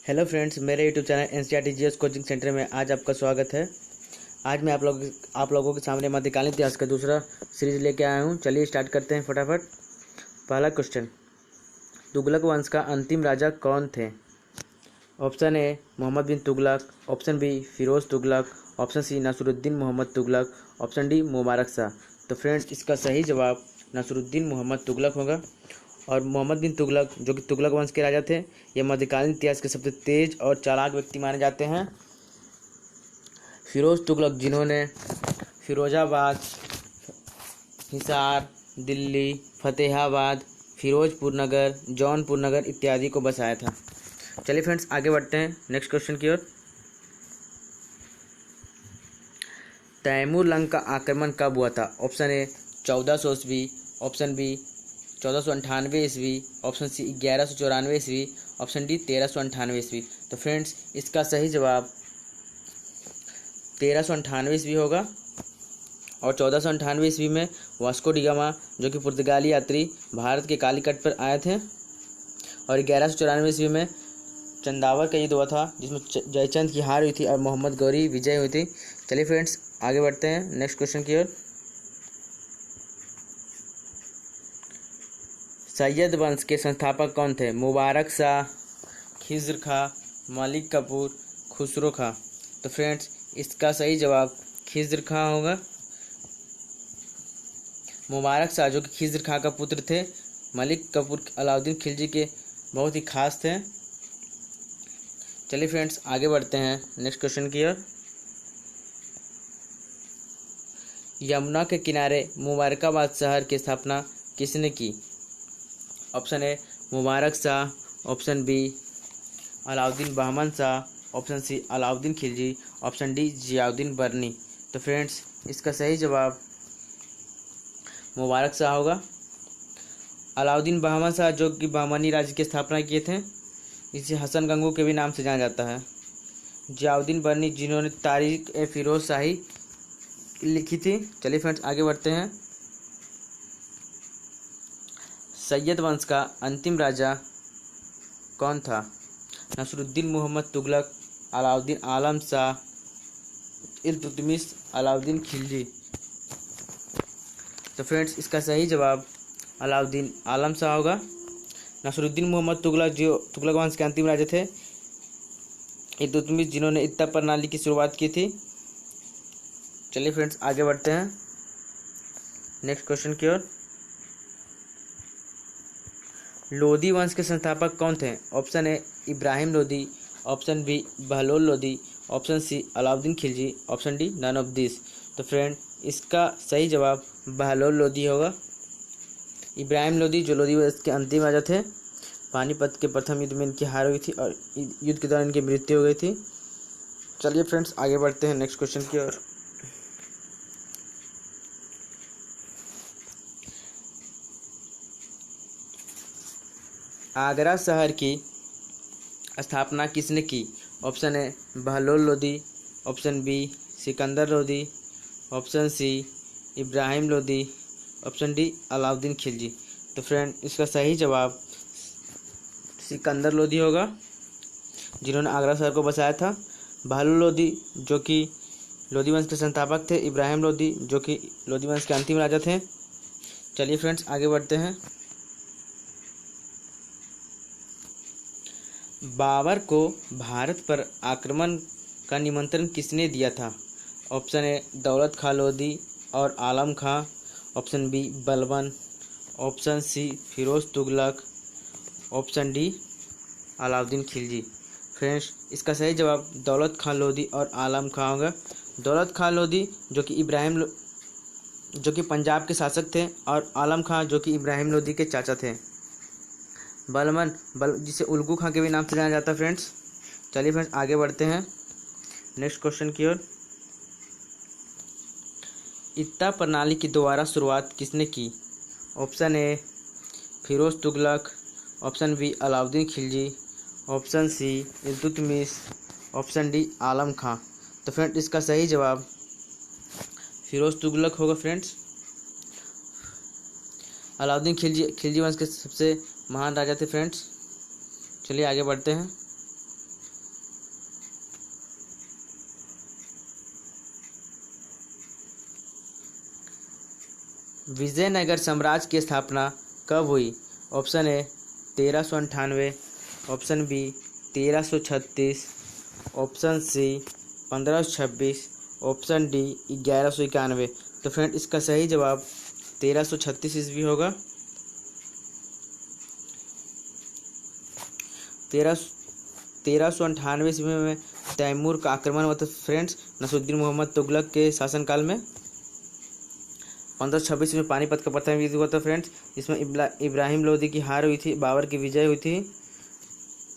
Hello friends, मेरे YouTube channel NCERT coaching centre में आज आपका स्वागत है। आज मैं आप लोगों के सामने मध्यकालीन इतिहास का दूसरा सीरीज लेके आया हूँ। चलिए स्टार्ट करते हैं फटाफट। पहला क्वेश्चन, तुगलक वंश का अंतिम राजा कौन थे? Option A Muhammad bin Tughlaq, option B Firoz Tughlaq, option C Nasiruddin Muhammad Tughlaq, option D Mubarak Shah. तो फ्रेंड्स, इसका सही जवाब नसरुद्दीन मोहम्मद तुगलक होगा। और मोहम्मद बिन तुगलक जो कि तुगलक वंश के राजा थे, ये मध्यकालीन इतिहास के सबसे तेज और चालाक व्यक्ति माने जाते हैं। फिरोज तुगलक जिन्होंने फिरोजाबाद, हिसार, दिल्ली, फतेहाबाद, फिरोजपुर नगर, जौनपुर नगर इत्यादि को बसाया था। चलिए फ्रेंड्स, आगे बढ़ते हैं नेक्स्ट क्वेश्चन की ओर। तैमूर लंग का आक्रमण कब हुआ था? ऑप्शन ए 1400 ईस्वी, ऑप्शन बी 1498 ईस्वी, ऑप्शन सी 1194 ईस्वी, ऑप्शन डी 1398 ईस्वी। तो फ्रेंड्स, इसका सही जवाब 1398 ईस्वी होगा। और 1498 ईस्वी में वास्को डी गामा जो कि पुर्तगाली यात्री भारत के कालीकट पर आए थे। और 1194 ईस्वी में चंदावर का युद्ध हुआ था, जिसमें जयचंद की हार हुई थी और मोहम्मद गौरी विजय हुई थी। चलिए फ्रेंड्स, आगे बढ़ते हैं नेक्स्ट क्वेश्चन की ओर। सैयद वंश के संस्थापक कौन थे? मुबारक शाह, खिज़्र खां, मलिक कफूर, खुसरो खां। तो फ्रेंड्स, इसका सही जवाब खिज़्र खां होगा। मुबारक शाह जो कि खिज़्र खां का पुत्र थे, मलिक कफूर अलाउद्दीन खिलजी के बहुत ही खास थे। चलिए फ्रेंड्स, आगे बढ़ते हैं नेक्स्ट क्वेश्चन की ओर। यमुना के किनारे मुबारकाबाद शहर की स्थापना किसने की? Option A Mubarak Shah, option B Alauddin Bahman Shah, option C Alauddin Khilji, option D Ziauddin Barani. तो फ्रेंड्स, इसका सही जवाब मुबारक शाह होगा। अलाउद्दीन बहमन शाह जो कि बहमनी राज्य की स्थापना किए थे, इसे हसन गंगू के भी नाम से जाना जाता है। जियाउद्दीन बर्नी जिन्होंने तारीख ए फिरोज शाही लिखी थी। चलिए फ्रेंड्स, आगे बढ़ते हैं। सैयद वंश का अंतिम राजा कौन था? नसरुद्दीन मोहम्मद तुगलक, अलाउद्दीन आलम शाह, इल्तुतमिश, अलाउद्दीन खिलजी। तो फ्रेंड्स, इसका सही जवाब अलाउद्दीन आलम शाह होगा। नसरुद्दीन मोहम्मद तुगलक जो तुगलक वंश के अंतिम राजा थे, इल्तुतमिश जिन्होंने इत्ता प्रणाली की शुरुआत की थी। चलिए फ्रेंड्स, आगे बढ़ते हैं नेक्स्ट क्वेश्चन की ओर। लोदी वंश के संस्थापक कौन थे? Option A Ibrahim Lodi, option B Bahlol Lodi, option C Alauddin Khilji, option D none of this. तो फ्रेंड, इसका सही जवाब बहलोल लोदी होगा। इब्राहिम लोदी जो लोदी वंश के अंतिम राजा थे, पानीपत के प्रथम युद्ध में इनकी हार हुई थी और युद्ध के दौरान इनकी मृत्यु हो गई थी। चलिए फ्रेंड्स, आगे बढ़ते हैं नेक्स्ट क्वेश्चन की ओर। आगरा शहर की स्थापना किसने की? Option A Bahlol Lodi, option B Sikandar Lodi, option C Ibrahim Lodi, option D Alauddin Khilji. तो फ्रेंड, इसका सही जवाब सिकंदर लोदी होगा, जिन्होंने आगरा शहर को बसाया था। बहलोल लोदी जो कि लोदी वंश के संस्थापक थे, इब्राहिम लोदी जो कि लोदी वंश के अंतिम राजा थे। चलिए फ्रेंड्स, आगे बढ़ते हैं। बाबर को भारत पर आक्रमण का निमंत्रण किसने दिया था? ऑप्शन ए दौलत खां लोदी और Alam Khan, option B Balban, option C Firoz Tughlaq, option D Alauddin Khilji. Friends, इसका सही जवाब दौलत खां लोदी और आलम खां होगा। दौलत खां लोदी जो कि पंजाब के शासक थे, और आलम खां जो कि इब्राहिम लोदी के चाचा थे। जिसे उल्गू खां के भी नाम से जाना जाता है। फ्रेंड्स, चलिए फ्रेंड्स, आगे बढ़ते हैं नेक्स्ट क्वेश्चन की ओर। इत्ता प्रणाली की दोबारा शुरुआत किसने की? Option A Firoz Tughlaq, option B Alauddin Khilji, option C Iltutmish, option D Alam Khan. तो फ्रेंड्स, इसका सही जवाब फिरोज तुगलक होगा। फ्रेंड्स, अलाउद्दीन खिलजी वंश के सबसे महान राजा थे। फ्रेंड्स, चलिए आगे बढ़ते हैं। विजयनगर साम्राज्य की स्थापना कब हुई? Option A 1398, option B 1336, option C 1526, option D 1191। तो फ्रेंड इसका सही जवाब 1336 ईस्वी होगा। 1398 ईस्वी में तैमूर का आक्रमण हुआ था फ्रेंड्स नसरुद्दीन मोहम्मद तुगलक के शासनकाल में। 1526 में पानीपत का प्रथम युद्ध हुआ था फ्रेंड्स, इसमें इब्राहिम लोदी की हार हुई थी, बाबर की विजय हुई थी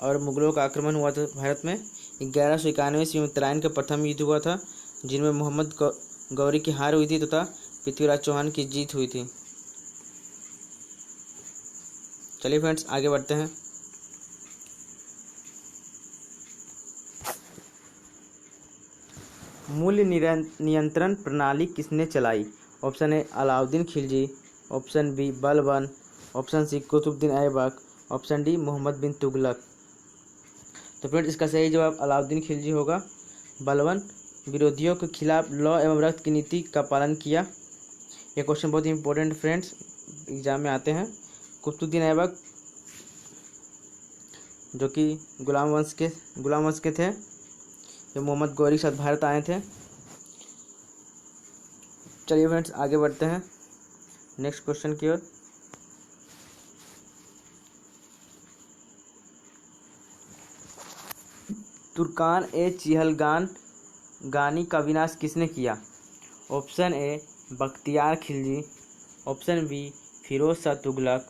और मुगलों का आक्रमण हुआ था भारत में। 1191 ईस्वी में तराइन का प्रथम युद्ध हुआ था, जिनमें मोहम्मद गौरी की हार हुई थी तथा पृथ्वीराज चौहान की जीत हुई थी। चलिए फ्रेंड्स आगे बढ़ते हैं। मूल्य नियंत्रण प्रणाली किसने चलाई? Option A Alauddin Khilji, option B Balban, option C Qutubuddin Aibak, option D Muhammad bin Tughlaq. तो फ्रेंड्स इसका सही जवाब अलाउद्दीन खिलजी होगा। बलबन विरोधियों के खिलाफ लौ एवं रक्त की नीति का पालन किया। यह क्वेश्चन बहुत ही इंपॉर्टेंट फ्रेंड्स एग्जाम में आते हैं। कुतुबुद्दीन ऐबक जो कि गुलाम वंश के थे, ये मोहम्मद गौरी के साथ भारत आए थे। चलिए फ्रेंड्स आगे बढ़ते हैं नेक्स्ट क्वेश्चन की ओर। तुर्कान ए चिहलगान गानी का विनाश किसने किया? Option A Bakhtiyar Khilji, option B Firoz Shah Tughlaq,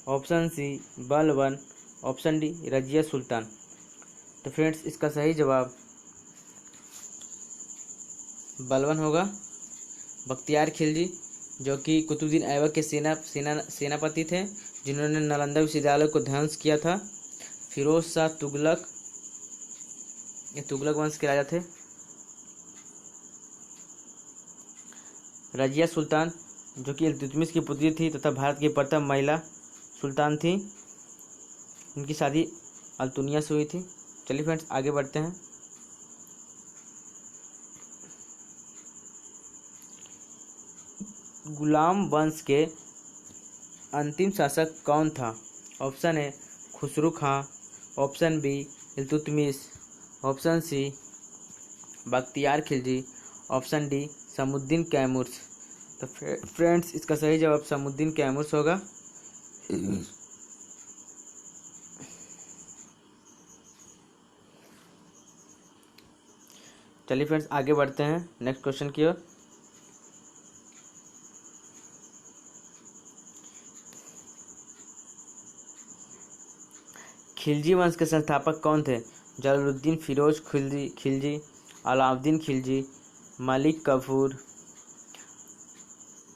option C Balban, option D Razia Sultan. तो फ्रेंड्स इसका सही जवाब बलबन होगा। बख्तियार खिलजी जो कि कुतुबुद्दीन ऐबक के सेनापति थे, जिन्होंने नालंदा विश्वविद्यालय को ध्वंस किया था। फिरोज शाह तुगलक ये तुगलक वंश के राजा थे। रजिया सुल्तान जो कि इल्तुतमिश की पुत्री थी तथा भारत की प्रथम महिला सुल्तान थी, इनकी शादी अल्तुनिया से हुई थी। चलिए फ्रेंड्स आगे बढ़ते हैं। गुलाम वंश के अंतिम शासक कौन था? Option A Khusro Khan, option B Iltutmish, option C Bakhtiyar Khilji, option D Shamsuddin Kaimurs. तो फ्रेंड्स इसका सही जवाब समुद्दीन कैमूर्स होगा। चलिए फ्रेंड्स आगे बढ़ते हैं नेक्स्ट क्वेश्चन की ओर। खिलजी वंश के संस्थापक कौन थे? जलालुद्दीन फिरोज खिलजी, अलाउद्दीन खिलजी, मलिक कफूर,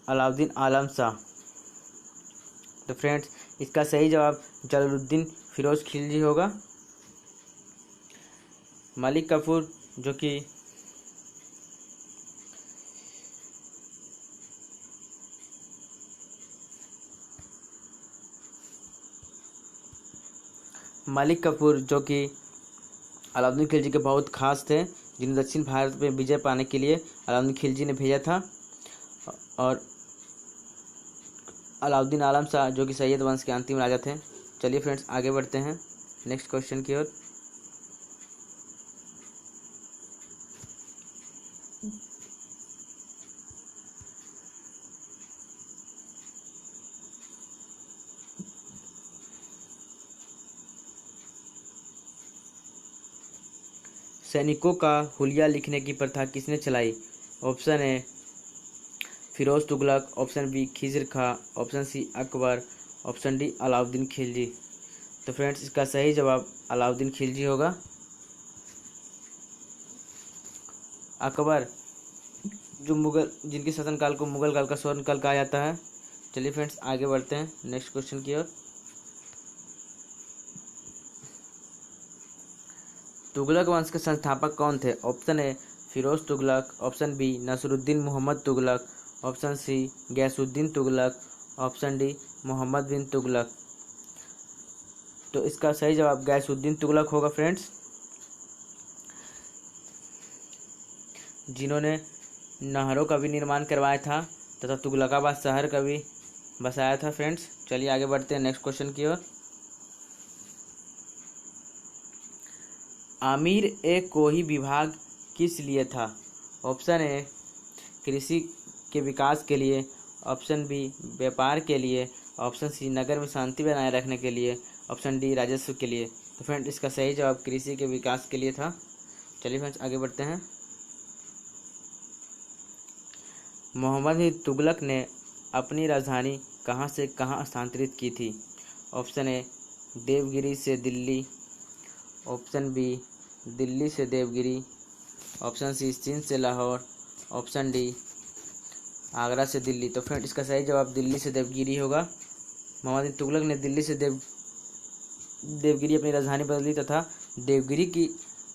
अलाउद्दीन आलम शाह। तो फ्रेंड्स इसका सही जवाब जलालुद्दीन फिरोज खिलजी होगा। मलिक कफूर जो कि अलाउद्दीन खिलजी के बहुत खास थे, जिन्हें दक्षिण भारत में विजय पाने के लिए अलाउद्दीन खिलजी ने भेजा था। और अलाउद्दीन आलम शाह जो कि सैयद वंश के अंतिम राजा थे। चलिए फ्रेंड्स आगे बढ़ते हैं नेक्स्ट क्वेश्चन की ओर। सैनिकों का हुलिया लिखने की प्रथा किसने चलाई? Option A Firoz Tughlaq, option B Khizr Khan, option C Akbar, option D Alauddin Khilji. तो फ्रेंड्स इसका सही जवाब अलाउद्दीन खिलजी होगा। अकबर जो जिनके शासनकाल को मुगल काल का स्वर्ण काल कहा जाता है। चलिए फ्रेंड्स आगे बढ़ते हैं नेक्स्ट क्वेश्चन की ओर। तुगलक वंश के संस्थापक कौन थे? Option A Firoz Tughlaq, option B Nasiruddin Muhammad Tughlaq, option C Ghiyasuddin Tughlaq, option D Muhammad bin Tughlaq. तो इसका सही जवाब गैसुद्दीन तुगलक होगा फ्रेंड्स, जिन्होंने नहरों का भी निर्माण करवाया था तथा तुगलकाबाद शहर का भी बसाया था फ्रेंड्स। चलिए आगे बढ़ते हैं नेक्स्ट क्वेश्चन की ओर। आमिर ए कोही विभाग किस लिए था? ऑप्शन ए कृषि के विकास के लिए, ऑप्शन बी व्यापार के लिए, ऑप्शन सी नगर में शांति बनाए रखने के लिए, ऑप्शन डी राजस्व के लिए। तो फ्रेंड्स इसका सही जवाब कृषि के विकास के लिए था। चलिए फ्रेंड्स आगे बढ़ते हैं। मोहम्मद बिन तुगलक ने अपनी राजधानी कहाँ से कहाँ स्थानांतरित की थी? ऑप्शन ए देवगिरी से दिल्ली, ऑप्शन बी दिल्ली से देवगिरी, ऑप्शन सी सिंध से लाहौर, ऑप्शन डी आगरा से दिल्ली। तो फ्रेंड इसका सही जवाब दिल्ली से देवगिरी होगा। मोहम्मद बिन तुगलक ने दिल्ली से देवगिरी अपनी राजधानी बदली तथा देवगिरी की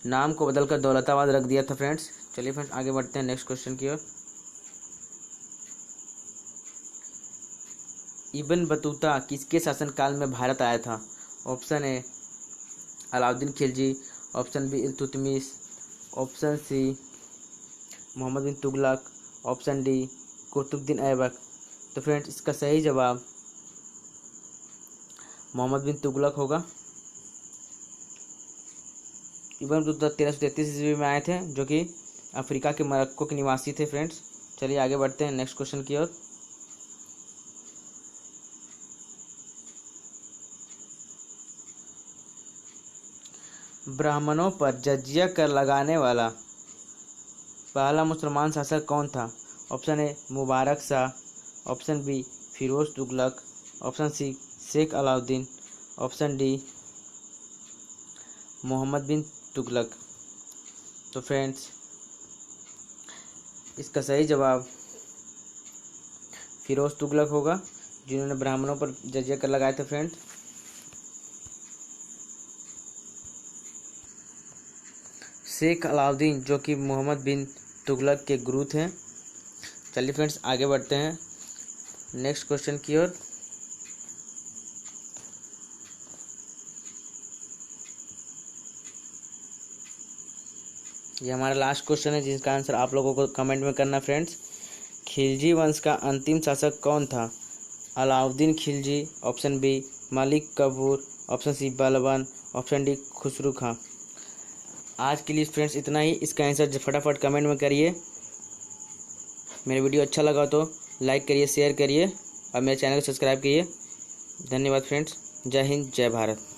नाम को बदलकर दौलताबाद रख दिया था फ्रेंड्स। चलिए फ्रेंड्स आगे बढ़ते हैं नेक्स्ट क्वेश्चन की ओर। इब्न बतूता किसके शासनकाल में भारत आया था? Option A Alauddin Khilji, option B Iltutmish, option C Mohammad bin Tughlaq, option D Qutbuddin Aibak. तो फ्रेंड्स इसका सही जवाब मोहम्मद बिन तुगलक होगा। इब्न बतूता 1333 ईस्वी में आए थे, जो कि अफ्रीका के मोरक्को के निवासी थे फ्रेंड्स। चलिए आगे बढ़ते हैं नेक्स्ट क्वेश्चन की ओर। ब्राह्मणों पर जजिया कर लगाने वाला पहला मुसलमान शासक कौन था? Option A Mubarak Shah, option B Firoz Tughlaq, option C Sheikh Alauddin, option D Muhammad bin Tughlaq. तो फ्रेंड्स इसका सही जवाब फिरोज तुगलक होगा, जिन्होंने ब्राह्मणों पर जजिया कर लगाए थे फ्रेंड्स। शेख अलाउद्दीन जो कि मोहम्मद बिन तुगलक के गुरु थे। चलिए फ्रेंड्स आगे बढ़ते हैं नेक्स्ट क्वेश्चन की ओर। ये हमारा लास्ट क्वेश्चन है, जिसका आंसर आप लोगों को कमेंट में करना फ्रेंड्स। खिलजी वंश का अंतिम शासक कौन था? Alauddin Khilji, option B Malik Kafur, option C Balban, option D Khusro Khan. आज के लिए फ्रेंड्स इतना ही। इसका आंसर फटाफट कमेंट में करिए। मेरा वीडियो अच्छा लगा तो लाइक करिए, शेयर करिए और मेरे चैनल को सब्सक्राइब करिए। धन्यवाद फ्रेंड्स। जय हिंद, जय भारत।